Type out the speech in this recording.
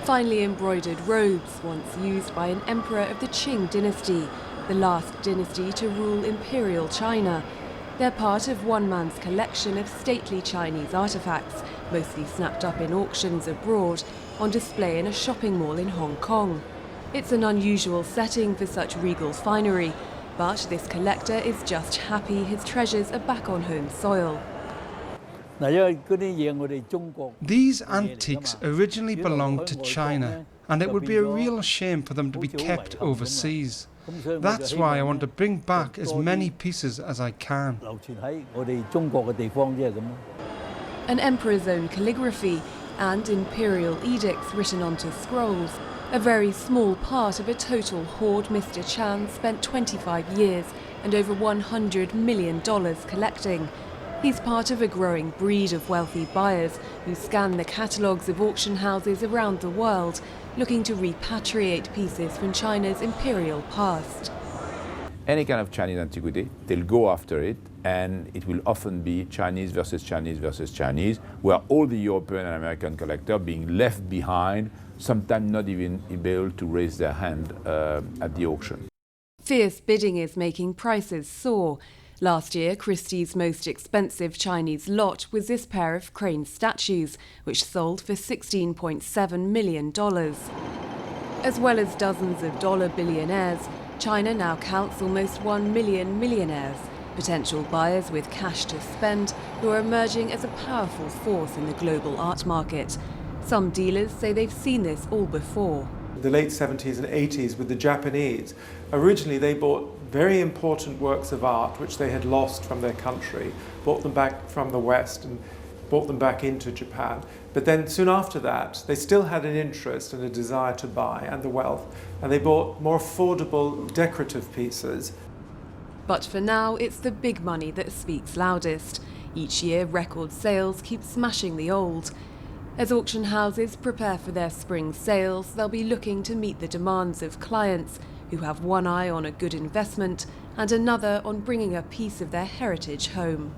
Finely embroidered robes, once used by an emperor of the Qing dynasty, the last dynasty to rule imperial China. They're part of one man's collection of stately Chinese artifacts, mostly snapped up in auctions abroad, on display in a shopping mall in Hong Kong. It's an unusual setting for such regal finery, but this collector is just happy his treasures are back on home soil. These antiques originally belonged to China, and it would be a real shame for them to be kept overseas. That's why I want to bring back as many pieces as I can. An emperor's own calligraphy and imperial edicts written onto scrolls. A very small part of a total hoard Mr. Chan spent 25 years and over $100 million collecting. He's part of a growing breed of wealthy buyers who scan the catalogues of auction houses around the world, looking to repatriate pieces from China's imperial past. Any kind of Chinese antiquity, they'll go after it, and it will often be Chinese versus Chinese versus Chinese, where all the European and American collectors being left behind, sometimes not even able to raise their hand at the auction. Fierce bidding is making prices soar. Last year, Christie's most expensive Chinese lot was this pair of crane statues, which sold for $16.7 million. As well as dozens of dollar billionaires, China now counts almost 1 million millionaires, potential buyers with cash to spend who are emerging as a powerful force in the global art market. Some dealers say they've seen this all before. The late 70s and 80s with the Japanese, originally they bought very important works of art which they had lost from their country, brought them back from the West and brought them back into Japan. But then soon after that, they still had an interest and a desire to buy and the wealth, and they bought more affordable decorative pieces. But for now, it's the big money that speaks loudest. Each year, record sales keep smashing the old. As auction houses prepare for their spring sales, they'll be looking to meet the demands of clients who have one eye on a good investment and another on bringing a piece of their heritage home.